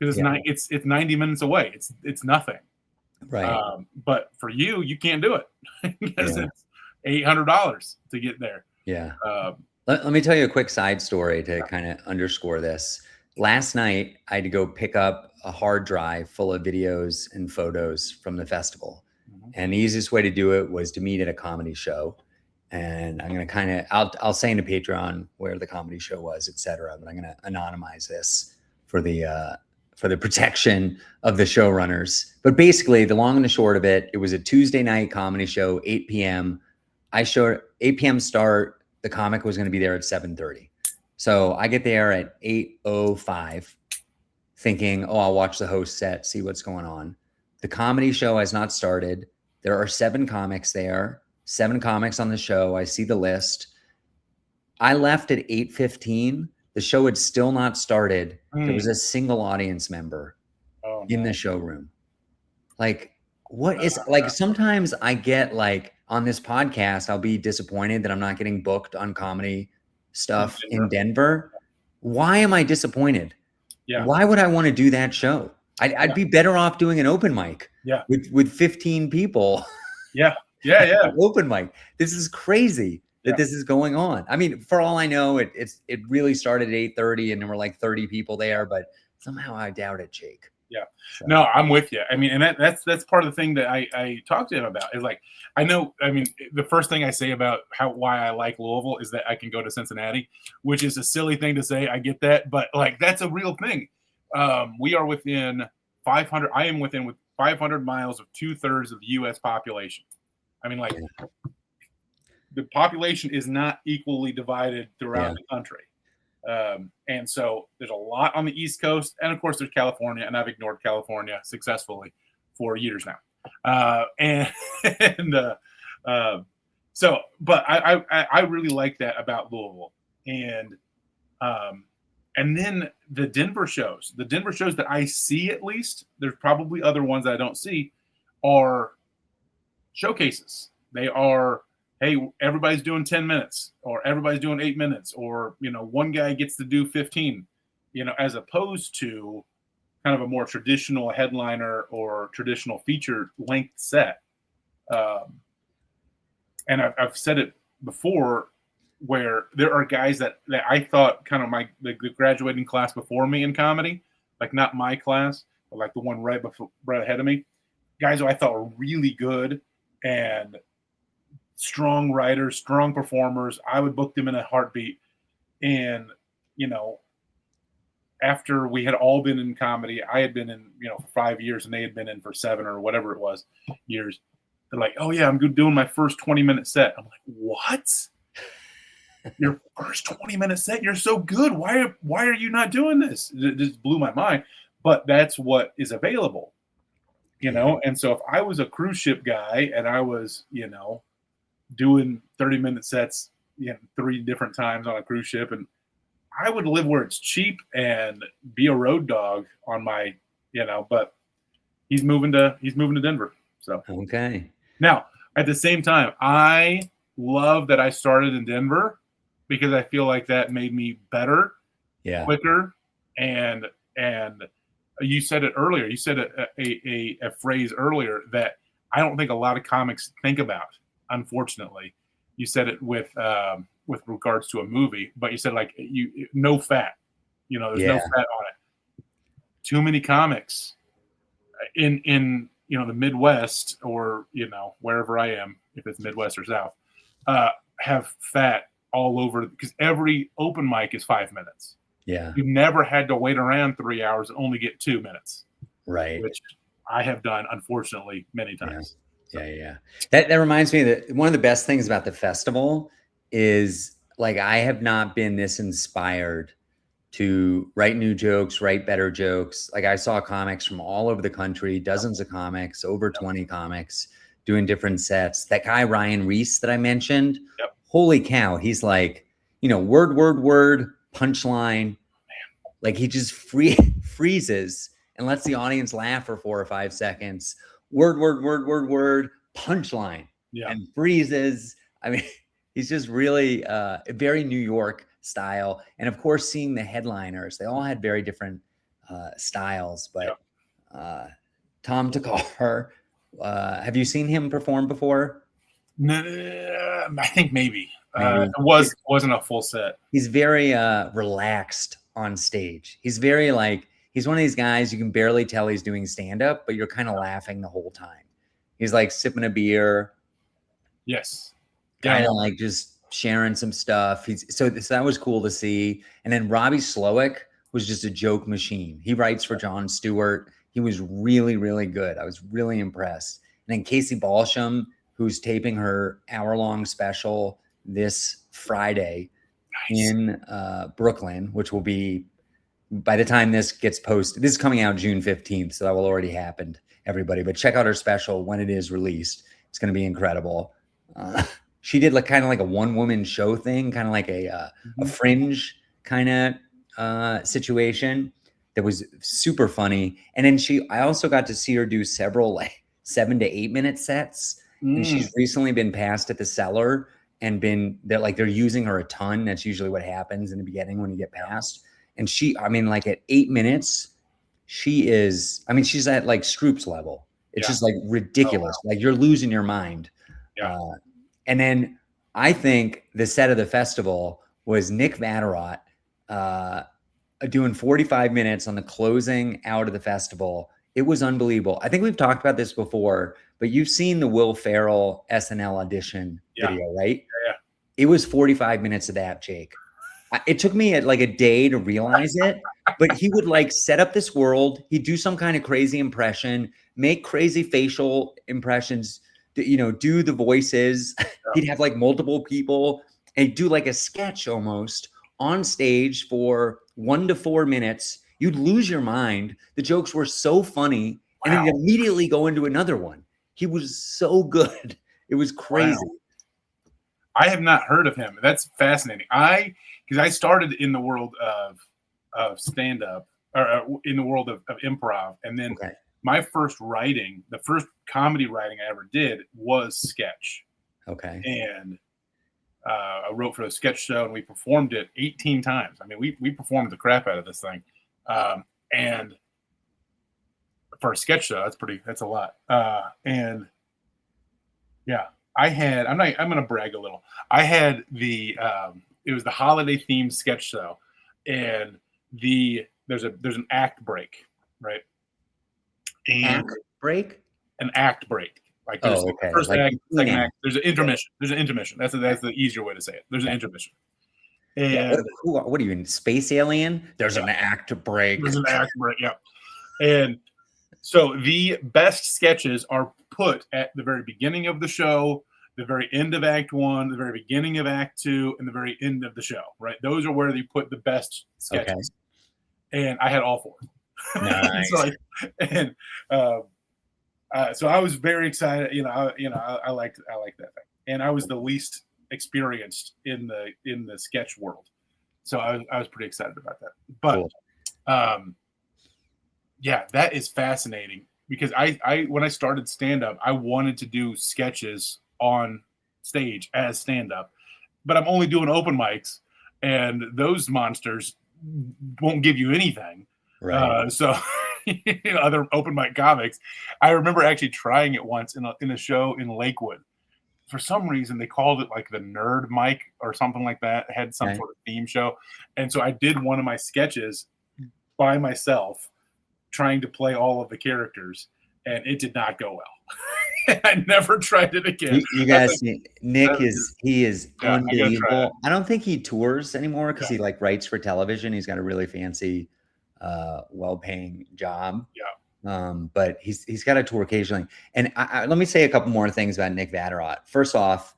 Because it's 90 minutes away. It's nothing. Right. But for you can't do it because it's $800 to get there. Yeah. Let me tell you a quick side story to kind of underscore this. last night I had to go pick up a hard drive full of videos and photos from the festival. And the easiest way to do it was to meet at a comedy show. And I'm going to kind of, I'll say in the Patreon where the comedy show was, et cetera, but I'm going to anonymize this for the protection of the showrunners. But basically the long and the short of it, it was a Tuesday night comedy show, 8 PM. I showed 8 PM start. The comic was going to be there at 7:30. So I get there at 8:05 thinking, oh, I'll watch the host set, see what's going on. The comedy show has not started. There are 7 comics there, 7 comics on the show. I see the list. I left at 8:15. The show had still not started. There was a single audience member in the showroom. Like, what is, like, sometimes I get, like, on this podcast, I'll be disappointed that I'm not getting booked on comedy stuff in Denver. Why am I disappointed? Yeah. Why would I want to do that show? I'd be better off doing an open mic with 15 people. Yeah. Open mic. This is crazy that this is going on. I mean, for all I know, it really started at 8:30 and there were like 30 people there, but somehow I doubt it, Jake. Yeah. So. No, I'm with you. I mean, and that's part of the thing that I talked to him about is like, I know, I mean, the first thing I say about why I like Louisville is that I can go to Cincinnati, which is a silly thing to say. I get that, but like, that's a real thing. We are within 500. I am within 500 miles of 2/3 of the U.S. population. I mean, like, the population is not equally divided throughout the country. And so there's a lot on the East Coast. And of course, there's California. And I've ignored California successfully for years now. So, but I really like that about Louisville. And then the Denver shows that I see, at least, there's probably other ones that I don't see, are showcases. They are, hey, everybody's doing 10 minutes or everybody's doing 8 minutes, or, you know, one guy gets to do 15, you know, as opposed to kind of a more traditional headliner or traditional feature length set. And I've said it before, where there are guys that I thought kind of the graduating class before me in comedy, like not my class, but like the one right ahead of me, guys who I thought were really good and strong writers, strong performers. I would book them in a heartbeat. And, you know, after we had all been in comedy, I had been in, you know, for 5 years and they had been in for 7 or whatever it was years. They're like, oh yeah, I'm doing my first 20-minute set. I'm like, what? Your first 20-minute set? You're so good. Why are you not doing this? It just blew my mind. But that's what is available, you know? And so if I was a cruise ship guy and I was, you know, doing 30-minute sets, you know, 3 different times on a cruise ship, and I would live where it's cheap and be a road dog on my, you know, but he's moving to Denver. So, okay. Now, at the same time, I love that I started in Denver, because I feel like that made me better, quicker, and you said it earlier. You said a phrase earlier that I don't think a lot of comics think about. Unfortunately, you said it with regards to a movie, but you said like no fat. You know, there's no fat on it. Too many comics in you know the Midwest, or you know wherever I am, if it's Midwest or South, have fat all over, because every open mic is 5 minutes. Yeah. You've never had to wait around 3 hours and only get 2 minutes. Right. Which I have done, unfortunately, many times. Yeah. That reminds me that one of the best things about the festival is, like, I have not been this inspired to write new jokes, write better jokes. Like, I saw comics from all over the country, dozens of comics, over 20 comics doing different sets. That guy, Reiss, that I mentioned, holy cow, he's like, you know, word, punchline. Like, he just freezes and lets the audience laugh for 4 or 5 seconds. Word, punchline. And freezes. I mean, he's just really very New York style. And of course, seeing the headliners, they all had very different styles. But Tom Thakkar, have you seen him perform before? No, I think maybe. It wasn't a full set. He's very relaxed on stage. He's very like, he's one of these guys you can barely tell he's doing stand-up, but you're kind of laughing the whole time. He's like sipping a beer. Yes. Kind of like just sharing some stuff. So that was cool to see. And then Robby Slowik was just a joke machine. He writes for Jon Stewart. He was really, really good. I was really impressed. And then Casey Balsham, who's taping her hour-long special this Friday in Brooklyn, which will be, by the time this gets posted, this is coming out June 15th, so that will already happened, everybody. But check out her special when it is released. It's going to be incredible. She did like kind of like a one-woman show thing, kind of like a Fringe kind of situation that was super funny. And then I also got to see her do several like 7 to 8 minute sets. And she's recently been passed at the Cellar and they're using her a ton. That's usually what happens in the beginning when you get passed. And like at 8 minutes, she's at like Stroop's level. It's just like ridiculous. Oh, wow. Like you're losing your mind. Yeah. And then I think the set of the festival was Nick Vatterott doing 45 minutes on the closing out of the festival. It was unbelievable. I think we've talked about this before, but you've seen the Will Ferrell SNL audition video, right? Yeah. It was 45 minutes of that, Jake. It took me like a day to realize it, but he would like set up this world. He'd do some kind of crazy impression, make crazy facial impressions, do the voices. Yeah. He'd have like multiple people and do like a sketch almost on stage for 1 to 4 minutes. You'd lose your mind. The jokes were so funny. Wow. And then he'd immediately go into another one. He was so good. It was crazy. Wow. I have not heard of him. That's fascinating. Because I started in the world of stand-up, or in the world of improv. And then my first writing, the first comedy writing I ever did was sketch. Okay. And I wrote for a sketch show and we performed it 18 times. I mean, we performed the crap out of this thing. And for a sketch show, that's a lot. And yeah, I'm going to brag a little. I had it was the holiday themed sketch show, and there's an act break, right? And an act break. Like there's first like act, second act. There's an intermission. There's an intermission. That's the easier way to say it. There's an intermission. And what are you in Space Alien? There's an act break. There's an act break. Yeah. And so the best sketches are put at the very beginning of the show, the very end of Act 1, the very beginning of Act 2, and the very end of the show. Right? Those are where they put the best sketches. Okay. And I had all 4. Nice. So I was very excited. I liked that thing, and I was the least experienced in the sketch world, so I was pretty excited about that. But cool. Yeah, that is fascinating because I when I started stand up, I wanted to do sketches on stage as stand up, but I'm only doing open mics, and those monsters won't give you anything. Right. So. Other open mic comics. I remember actually trying it once in a show in Lakewood. For some reason, they called it like the Nerd Mic or something like that. It had some sort of theme show. And so I did one of my sketches by myself, trying to play all of the characters, and it did not go well. I never tried it again. You guys, Nick is unbelievable. I don't think he tours anymore because he like writes for television. He's got a really fancy well-paying job. Yeah. But he's got to tour occasionally. And let me say a couple more things about Nick Vatterott. First off,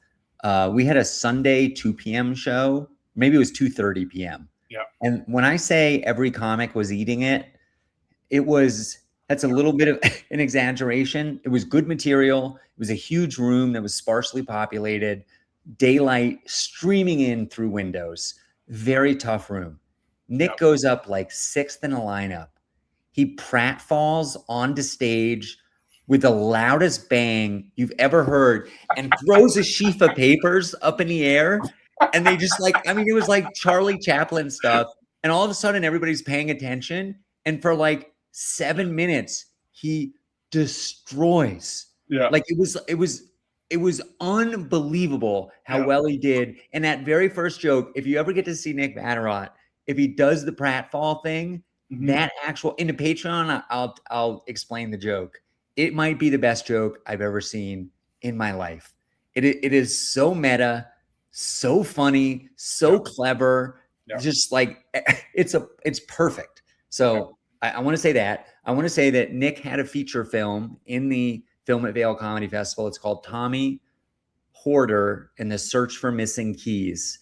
we had a Sunday 2 p.m. show. Maybe it was 2:30 p.m. Yeah. And when I say every comic was eating it, that's a little bit of an exaggeration. It was good material. It was a huge room that was sparsely populated, daylight streaming in through windows. Very tough room. Nick goes up like 6th in a lineup. He pratfalls onto stage with the loudest bang you've ever heard and throws a sheaf of papers up in the air. And they just it was like Charlie Chaplin stuff. And all of a sudden everybody's paying attention. And for like 7 minutes, he destroys. Yeah. Like it was unbelievable how well he did. And that very first joke, if you ever get to see Nick Vatterott, if he does the pratfall thing, Mhm. that actual in the Patreon, I'll explain the joke. It might be the best joke I've ever seen in my life. It is so meta, so funny, so clever. Yeah. Just like it's perfect. So I want to say that. I want to say that Nick had a feature film in the Film at Vail Comedy Festival. It's called Tommy Hoarder and the Search for Missing Keys.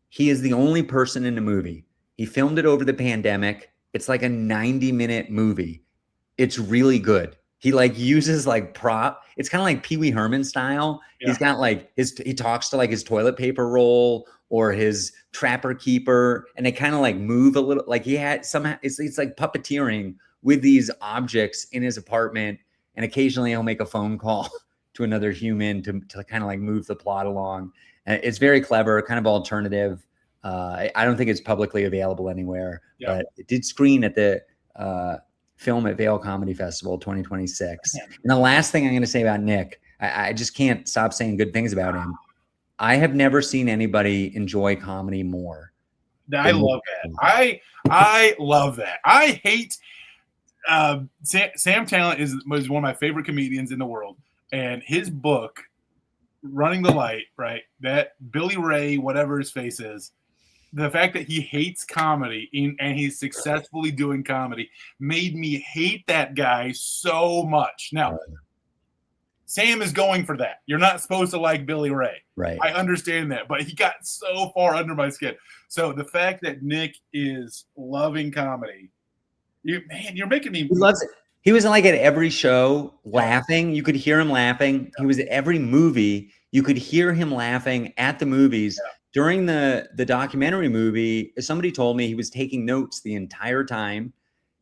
He is the only person in the movie. He filmed it over the pandemic. It's like a 90-minute movie. It's really good. He like uses like prop. It's kind of like Pee Wee Herman style. Yeah. He's got like he talks to like his toilet paper roll or his trapper keeper, and they kind of like move a little. Like he had somehow it's like puppeteering with these objects in his apartment, and occasionally he'll make a phone call to another human to kind of like move the plot along. And it's very clever, kind of alternative. I don't think it's publicly available anywhere, but it did screen at the Film at Vail Comedy Festival 2026. And the last thing I'm going to say about Nick, I just can't stop saying good things about him. I have never seen anybody enjoy comedy more. I love that. I love that. I hate Sam Talent was one of my favorite comedians in the world, and his book, Running the Light, right? That Billy Ray, whatever his face is, the fact that he hates comedy and he's successfully doing comedy made me hate that guy so much. Now, Sam is going for that. You're not supposed to like Billy Ray. Right. I understand that, but he got so far under my skin. So the fact that Nick is loving comedy, you're making me. He loves it. He was like at every show laughing. You could hear him laughing. He was at every movie. You could hear him laughing at the movies. During the documentary movie, somebody told me he was taking notes the entire time.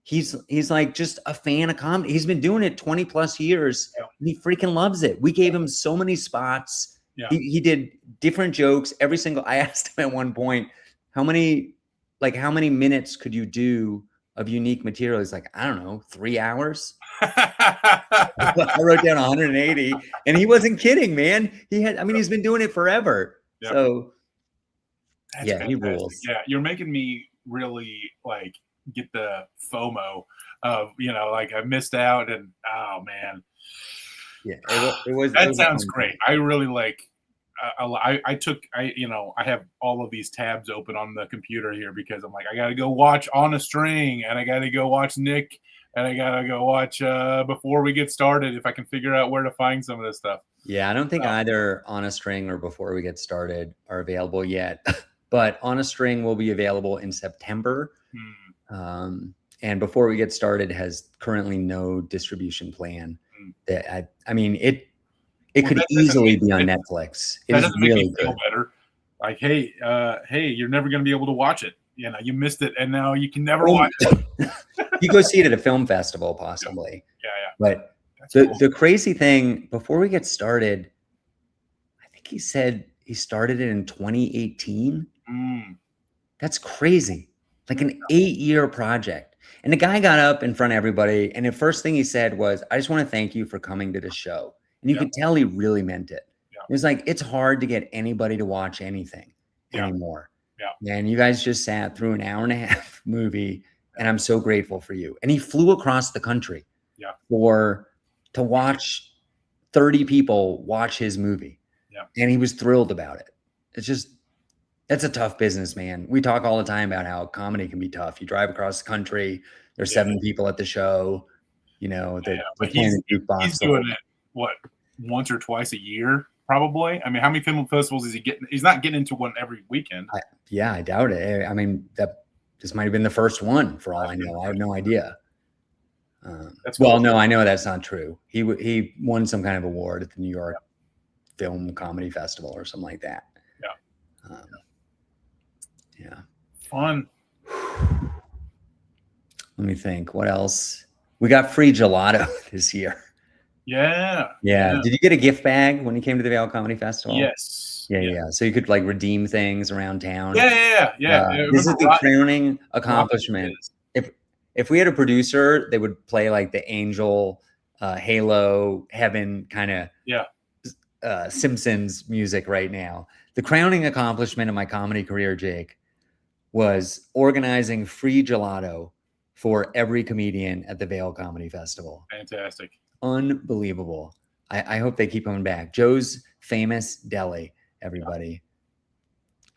He's like just a fan of comedy. He's been doing it 20 plus years. And he freaking loves it. We gave him so many spots. He did different jokes every single. I asked him at one point, how many minutes could you do of unique material? He's like, I don't know, 3 hours. I wrote down 180, and he wasn't kidding, man. He's been doing it forever. So that's he fantastic. rules. Yeah, you're making me really like get the FOMO of like I missed out, and oh man, it was. That sounds great. I really like. I have all of these tabs open on the computer here because I'm like, I got to go watch On a String, and I got to go watch Nick, and I got to go watch Before We Get Started if I can figure out where to find some of this stuff. Yeah, I don't think either On a String or Before We Get Started are available yet, but On a String will be available in September. And Before We Get Started has currently no distribution plan. It could easily be on Netflix. It is really good. Better. Like, hey, you're never going to be able to watch it. You missed it, and now you can never watch it. You go see it at a film festival, possibly. Yeah. But the crazy thing, Before We Get Started, I think he said he started it in 2018. That's crazy. Like an 8-year project. And the guy got up in front of everybody, and the first thing he said was, I just want to thank you for coming to the show. And you could tell he really meant it. It was like, it's hard to get anybody to watch anything anymore. And you guys just sat through an 1.5-hour movie, and I'm so grateful for you. And he flew across the country to watch 30 people watch his movie. And he was thrilled about it. That's a tough business, man. We talk all the time about how comedy can be tough. You drive across the country, there's 7 people at the show, but he's doing it, what, once or twice a year, probably? I mean, how many film festivals is he getting? He's not getting into one every weekend. I doubt it. I mean, this might have been the first one for all I know. I have no idea. No, I know that's not true. He won some kind of award at the New York Film Comedy Festival or something like that. Fun. Let me think. What else? We got free gelato this year. Yeah. Did you get a gift bag when you came to the Vail Comedy Festival? Yes. Yeah. So you could like redeem things around town. Yeah. This is the crowning accomplishment. If we had a producer, they would play like the Angel, Halo, Heaven kind of Simpsons music right now. The crowning accomplishment of my comedy career, Jake, was organizing free gelato for every comedian at the Vail Comedy Festival. Fantastic. Unbelievable. I hope they keep coming back. Joe's Famous Deli, everybody.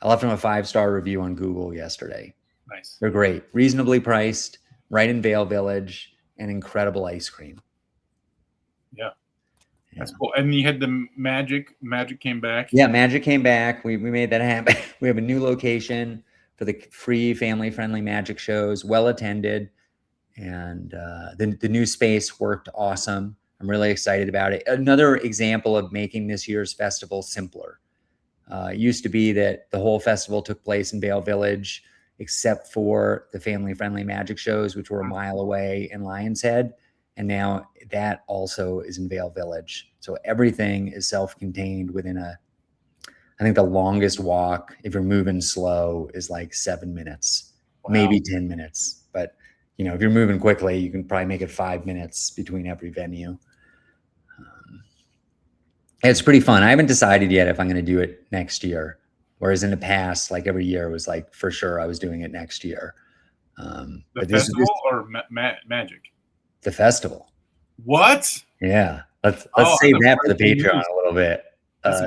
I left them a 5-star review on Google yesterday. Nice. They're great. Reasonably priced, right in Vail Village, and incredible ice cream. Yeah. That's cool. And you had the Magic. Magic came back. Yeah, Magic came back. We made that happen. We have a new location for the free family-friendly magic shows, well attended. And the new space worked awesome. I'm really excited about it. Another example of making this year's festival simpler. It used to be that the whole festival took place in Vail Village, except for the family-friendly magic shows, which were a mile away in Lion's Head. And now that also is in Vail Village. So everything is self-contained within I think the longest walk, if you're moving slow, is like 7 minutes, maybe 10 minutes. But, if you're moving quickly, you can probably make it 5 minutes between every venue. It's pretty fun. I haven't decided yet if I'm going to do it next year. Whereas in the past, like every year was like, for sure I was doing it next year. The festival or Magic? The festival. What? Yeah. Let's save that for the Patreon a little bit. So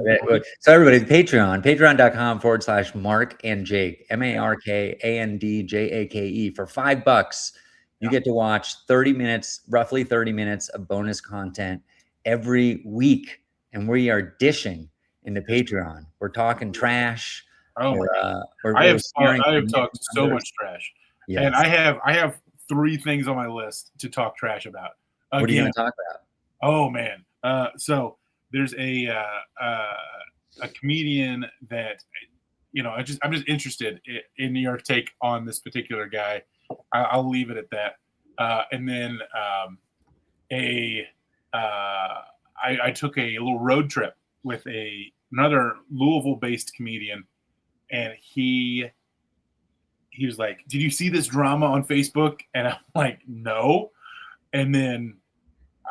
everybody, patreon.com/Mark and Jake, MarkandJake for $5. You get to watch 30 minutes, roughly 30 minutes of bonus content every week. And we are dishing into Patreon. We're talking trash. Oh my God. I have talked so much trash. Yes. And I have 3 things on my list to talk trash about. Again, what are you going to talk about? Oh man. So there's a comedian that, I'm just interested in your take on this particular guy. I'll leave it at that. And then I took a little road trip with another Louisville-based comedian, and he was like, "Did you see this drama on Facebook?" And I'm like, "No." And then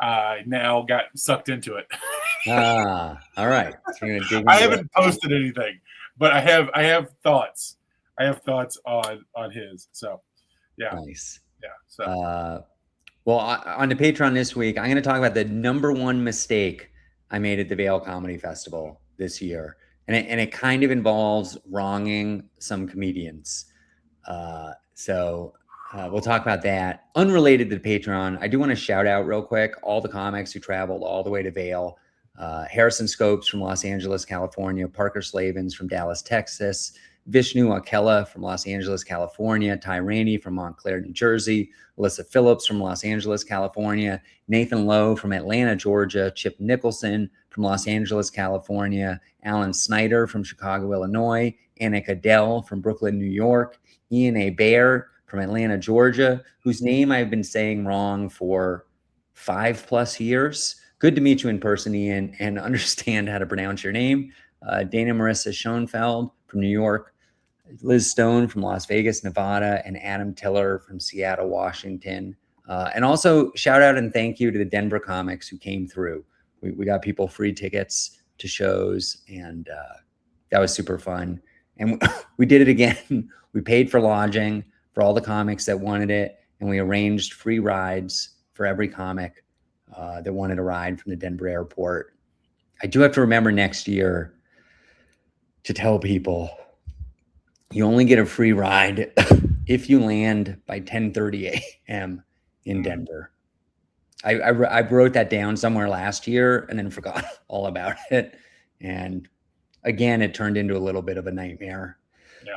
I now got sucked into it. All right. So you're gonna dig I haven't posted anything, but I have thoughts. I have thoughts on his. So, yeah. Nice. Yeah. So. Well, on the Patreon this week, I'm going to talk about the #1 mistake I made at the Vail Comedy Festival this year. And it kind of involves wronging some comedians. So we'll talk about that. Unrelated to the Patreon, I do want to shout out real quick all the comics who traveled all the way to Vail. Harrison Scopes from Los Angeles, California. Parker Slavens from Dallas, Texas. Vishnu Akella from Los Angeles, California, Ty Rainey from Montclair, New Jersey, Alyssa Phillips from Los Angeles, California, Nathan Lowe from Atlanta, Georgia, Chip Nicholson from Los Angeles, California, Alan Snyder from Chicago, Illinois, Annika Dell from Brooklyn, New York, Ian A. Bear from Atlanta, Georgia, whose name I've been saying wrong for 5+ years. Good to meet you in person, Ian, and understand how to pronounce your name. Dana Marissa Schoenfeld from New York, Liz Stone from Las Vegas, Nevada, and Adam Tiller from Seattle, Washington. And also shout out and thank you to the Denver comics who came through. We got people free tickets to shows, and that was super fun. And we did it again. We paid for lodging for all the comics that wanted it, and we arranged free rides for every comic that wanted a ride from the Denver airport. I do have to remember next year to tell people you only get a free ride if you land by 10:30 a.m. in Denver. I wrote that down somewhere last year and then forgot all about it. And again, it turned into a little bit of a nightmare. Yeah.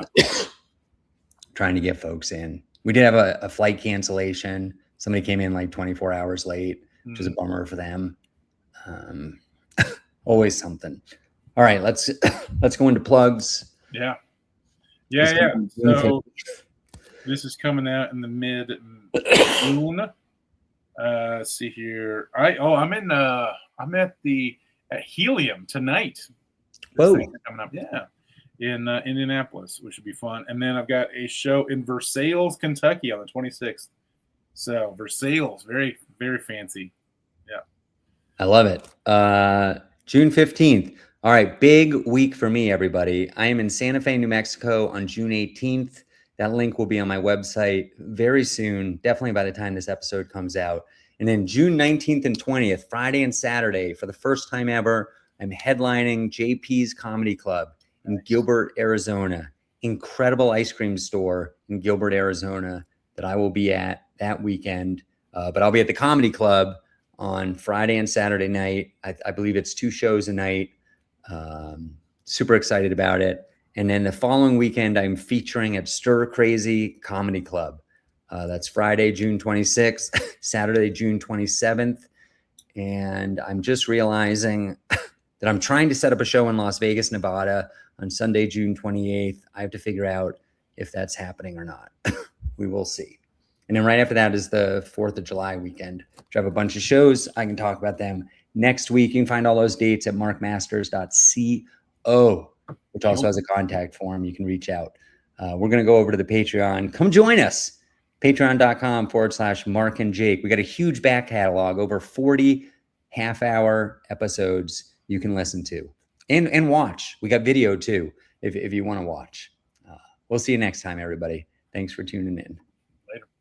Trying to get folks in. We did have a flight cancellation. Somebody came in like 24 hours late, which was a bummer for them. Always something. All right, let's go into plugs. Yeah. So this is coming out in the mid-June. See here. I'm at Helium tonight. Whoa. Coming up. Yeah. In Indianapolis, which should be fun. And then I've got a show in Versailles, Kentucky on the 26th. So Versailles, very, very fancy. Yeah. I love it. June 15th. All right, big week for me, everybody. I am in Santa Fe, New Mexico on June 18th. That link will be on my website very soon, definitely by the time this episode comes out. And then June 19th and 20th, Friday and Saturday, for the first time ever, I'm headlining JP's Comedy Club in Gilbert, Arizona. Incredible ice cream store in Gilbert, Arizona that I will be at that weekend. But I'll be at the Comedy Club on Friday and Saturday night. I believe it's 2 shows a night. Super excited about it. And then the following weekend, I'm featuring at Stir Crazy Comedy Club. That's Friday, June 26th, Saturday, June 27th. And I'm just realizing that I'm trying to set up a show in Las Vegas, Nevada on Sunday, June 28th. I have to figure out if that's happening or not. We will see. And then right after that is the 4th of July weekend, which I have a bunch of shows. I can talk about them next week. You can find all those dates at markmasters.co, which also has a contact form. You can reach out. We're going to go over to the Patreon. Come join us. Patreon.com/Mark and Jake. We got a huge back catalog, over 40 half-hour episodes you can listen to and watch. We got video too, if you want to watch. We'll see you next time, everybody. Thanks for tuning in.